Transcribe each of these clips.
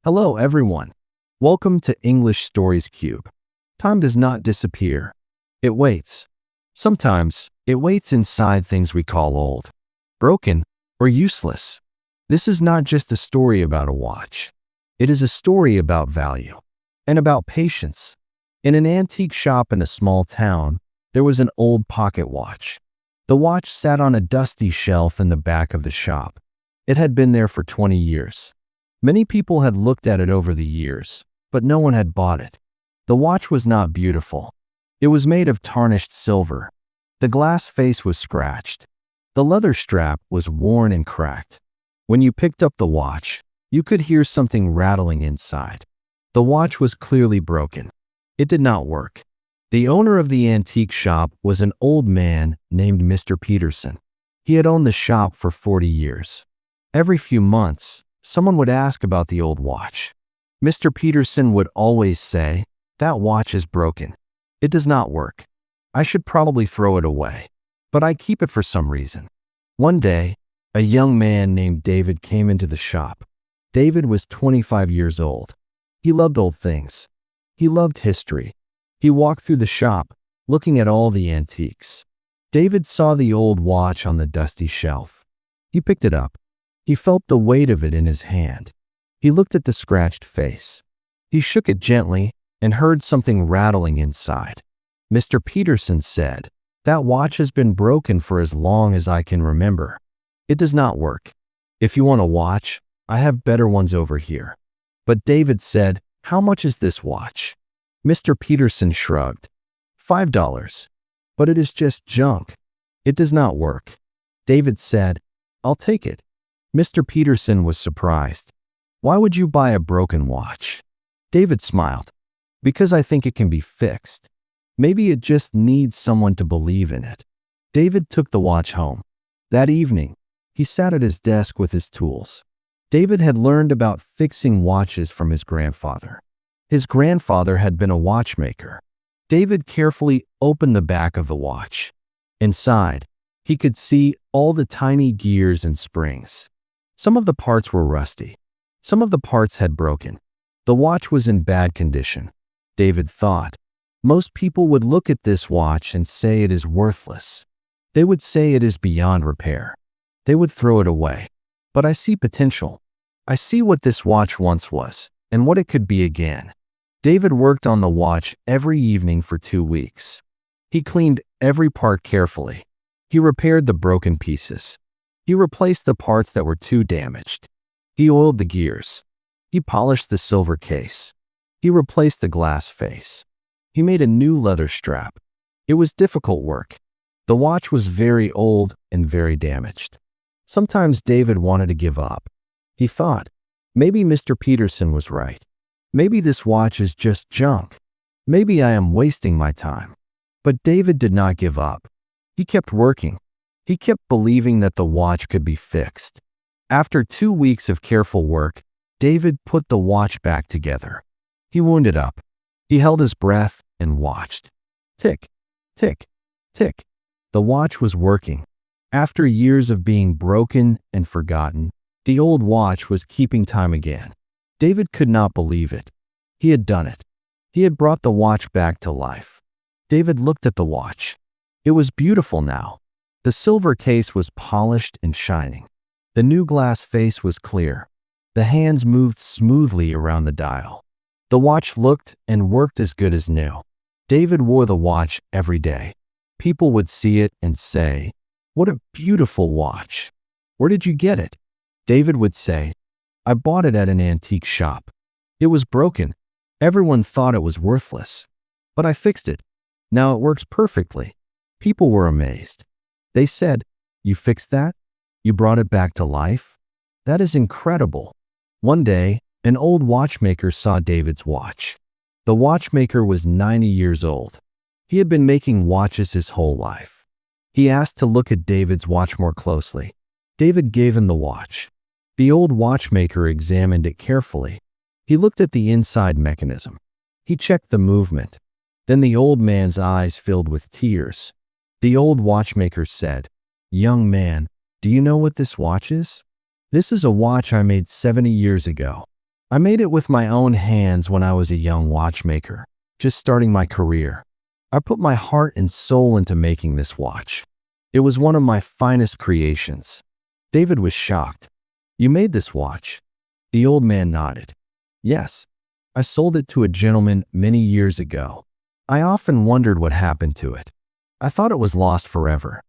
Hello, everyone. Welcome to English Stories Cube. Time does not disappear. It waits. Sometimes, it waits inside things we call old, broken, or useless. This is not just a story about a watch. It is a story about value and about patience. In an antique shop in a small town, there was an old pocket watch. The watch sat on a dusty shelf in the back of the shop. It had been there for 20 years. Many people had looked at it over the years, but no one had bought it. The watch was not beautiful. It was made of tarnished silver. The glass face was scratched. The leather strap was worn and cracked. When you picked up the watch, you could hear something rattling inside. The watch was clearly broken. It did not work. The owner of the antique shop was an old man named Mr. Peterson. He had owned the shop for 40 years. Every few months, someone would ask about the old watch. Mr. Peterson would always say, "That watch is broken. It does not work. I should probably throw it away, but I keep it for some reason." One day, a young man named David came into the shop. David was 25 years old. He loved old things. He loved history. He walked through the shop, looking at all the antiques. David saw the old watch on the dusty shelf. He picked it up. He felt the weight of it in his hand. He looked at the scratched face. He shook it gently and heard something rattling inside. Mr. Peterson said, "That watch has been broken for as long as I can remember. It does not work. If you want a watch, I have better ones over here." But David said, "How much is this watch?" Mr. Peterson shrugged. $5. But it is just junk. It does not work. David said, "I'll take it." Mr. Peterson was surprised. "Why would you buy a broken watch?" David smiled. "Because I think it can be fixed. Maybe it just needs someone to believe in it." David took the watch home. That evening, he sat at his desk with his tools. David had learned about fixing watches from his grandfather. His grandfather had been a watchmaker. David carefully opened the back of the watch. Inside, he could see all the tiny gears and springs. Some of the parts were rusty. Some of the parts had broken. The watch was in bad condition. David thought, most people would look at this watch and say it is worthless. They would say it is beyond repair. They would throw it away. But I see potential. I see what this watch once was and what it could be again. David worked on the watch every evening for 2 weeks. He cleaned every part carefully. He repaired the broken pieces. He replaced the parts that were too damaged. He oiled the gears. He polished the silver case. He replaced the glass face. He made a new leather strap. It was difficult work. The watch was very old and very damaged. Sometimes David wanted to give up. He thought, maybe Mr. Peterson was right. Maybe this watch is just junk. Maybe I am wasting my time. But David did not give up. He kept working. He kept believing that the watch could be fixed. After 2 weeks of careful work, David put the watch back together. He wound it up. He held his breath and watched. Tick, tick, tick. The watch was working. After years of being broken and forgotten, the old watch was keeping time again. David could not believe it. He had done it. He had brought the watch back to life. David looked at the watch. It was beautiful now. The silver case was polished and shining. The new glass face was clear. The hands moved smoothly around the dial. The watch looked and worked as good as new. David wore the watch every day. People would see it and say, "What a beautiful watch. Where did you get it?" David would say, "I bought it at an antique shop. It was broken. Everyone thought it was worthless. But I fixed it. Now it works perfectly." People were amazed. They said, "You fixed that? You brought it back to life? That is incredible." One day, an old watchmaker saw David's watch. The watchmaker was 90 years old. He had been making watches his whole life. He asked to look at David's watch more closely. David gave him the watch. The old watchmaker examined it carefully. He looked at the inside mechanism. He checked the movement. Then the old man's eyes filled with tears. The old watchmaker said, "Young man, do you know what this watch is? This is a watch I made 70 years ago. I made it with my own hands when I was a young watchmaker, just starting my career. I put my heart and soul into making this watch. It was one of my finest creations." David was shocked. "You made this watch?" The old man nodded. "Yes, I sold it to a gentleman many years ago. I often wondered what happened to it. I thought it was lost forever.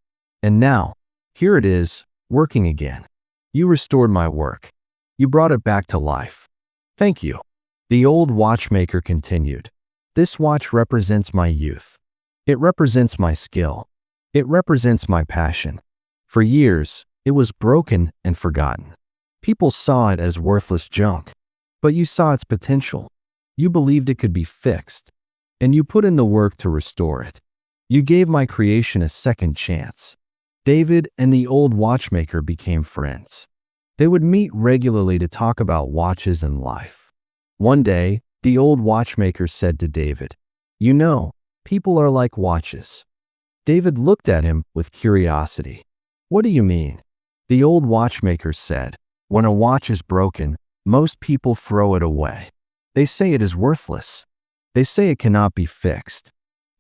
And now, here it is, working again. You restored my work. You brought it back to life. Thank you." The old watchmaker continued. "This watch represents my youth. It represents my skill. It represents my passion. For years, it was broken and forgotten. People saw it as worthless junk. But you saw its potential. You believed it could be fixed. And you put in the work to restore it. You gave my creation a second chance." David and the old watchmaker became friends. They would meet regularly to talk about watches and life. One day, the old watchmaker said to David, "You know, people are like watches." David looked at him with curiosity. "What do you mean?" The old watchmaker said, "When a watch is broken, most people throw it away. They say it is worthless. They say it cannot be fixed.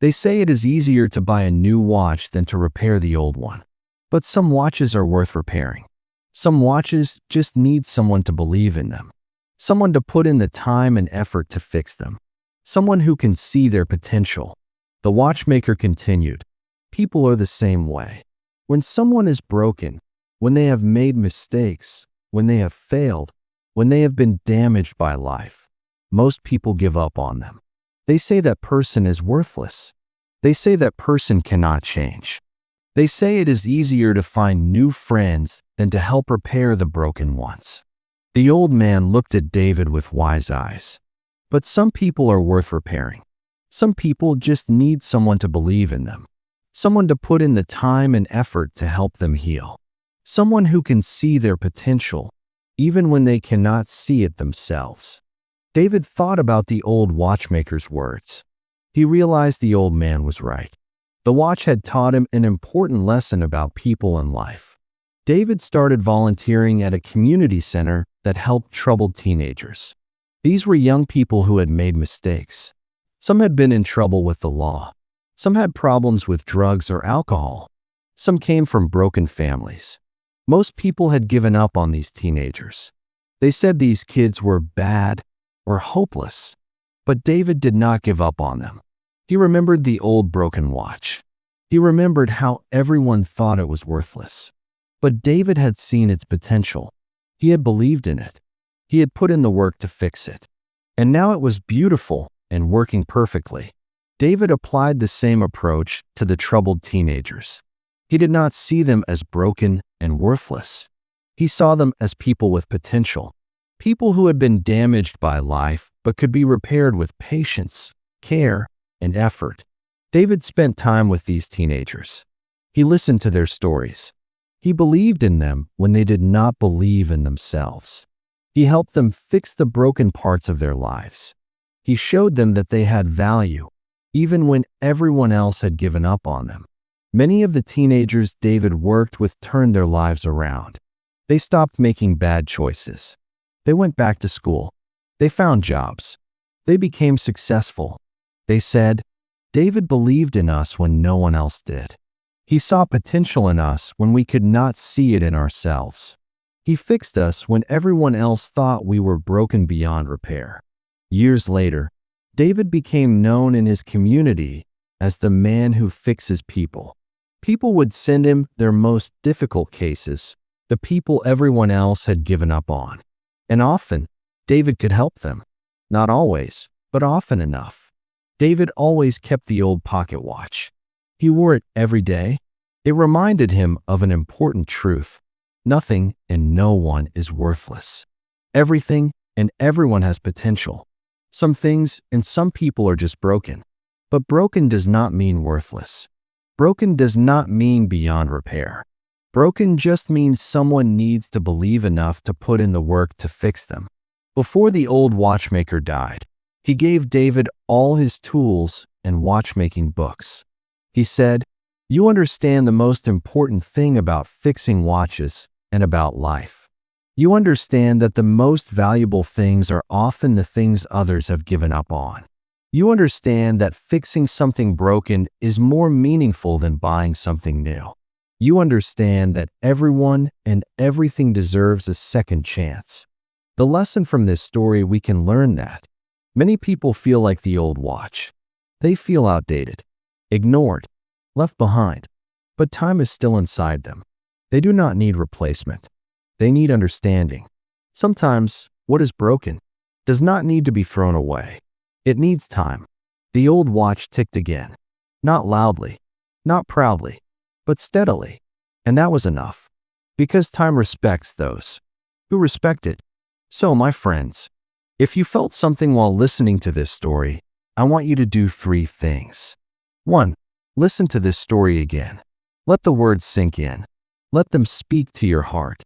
They say it is easier to buy a new watch than to repair the old one. But some watches are worth repairing. Some watches just need someone to believe in them, someone to put in the time and effort to fix them, someone who can see their potential." The watchmaker continued, "People are the same way. When someone is broken, when they have made mistakes, when they have failed, when they have been damaged by life, most people give up on them. They say that person is worthless. They say that person cannot change. They say it is easier to find new friends than to help repair the broken ones." The old man looked at David with wise eyes. "But some people are worth repairing. Some people just need someone to believe in them, someone to put in the time and effort to help them heal, someone who can see their potential, even when they cannot see it themselves." David thought about the old watchmaker's words. He realized the old man was right. The watch had taught him an important lesson about people and life. David started volunteering at a community center that helped troubled teenagers. These were young people who had made mistakes. Some had been in trouble with the law. Some had problems with drugs or alcohol. Some came from broken families. Most people had given up on these teenagers. They said these kids were bad or hopeless. But David did not give up on them. He remembered the old broken watch. He remembered how everyone thought it was worthless. But David had seen its potential. He had believed in it. He had put in the work to fix it. And now it was beautiful and working perfectly. David applied the same approach to the troubled teenagers. He did not see them as broken and worthless. He saw them as people with potential, people who had been damaged by life but could be repaired with patience, care, and effort. David spent time with these teenagers. He listened to their stories. He believed in them when they did not believe in themselves. He helped them fix the broken parts of their lives. He showed them that they had value, even when everyone else had given up on them. Many of the teenagers David worked with turned their lives around. They stopped making bad choices. They went back to school. They found jobs. They became successful. They said, "David believed in us when no one else did. He saw potential in us when we could not see it in ourselves. He fixed us when everyone else thought we were broken beyond repair." Years later, David became known in his community as the man who fixes people. People would send him their most difficult cases, the people everyone else had given up on. And often, David could help them. Not always, but often enough. David always kept the old pocket watch. He wore it every day. It reminded him of an important truth. Nothing and no one is worthless. Everything and everyone has potential. Some things and some people are just broken. But broken does not mean worthless. Broken does not mean beyond repair. Broken just means someone needs to believe enough to put in the work to fix them. Before the old watchmaker died, he gave David all his tools and watchmaking books. He said, "You understand the most important thing about fixing watches and about life. You understand that the most valuable things are often the things others have given up on. You understand that fixing something broken is more meaningful than buying something new. You understand that everyone and everything deserves a second chance. The lesson from this story, we can learn that many people feel like the old watch. They feel outdated, ignored, left behind, but time is still inside them. They do not need replacement. They need understanding. Sometimes what is broken does not need to be thrown away. It needs time. The old watch ticked again, not loudly, not proudly, but steadily. And that was enough, because time respects those who respect it. So, my friends, if you felt something while listening to this story, I want you to do 3 things. 1. Listen to this story again. Let the words sink in. Let them speak to your heart.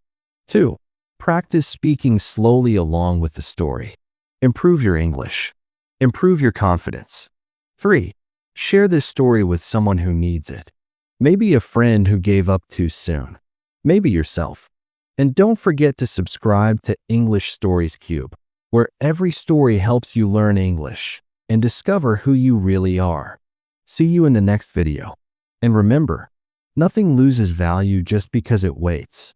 2. Practice speaking slowly along with the story. Improve your English. Improve your confidence. 3. Share this story with someone who needs it. Maybe a friend who gave up too soon. Maybe yourself. And don't forget to subscribe to English Stories Cube, where every story helps you learn English and discover who you really are. See you in the next video. And remember, nothing loses value just because it waits.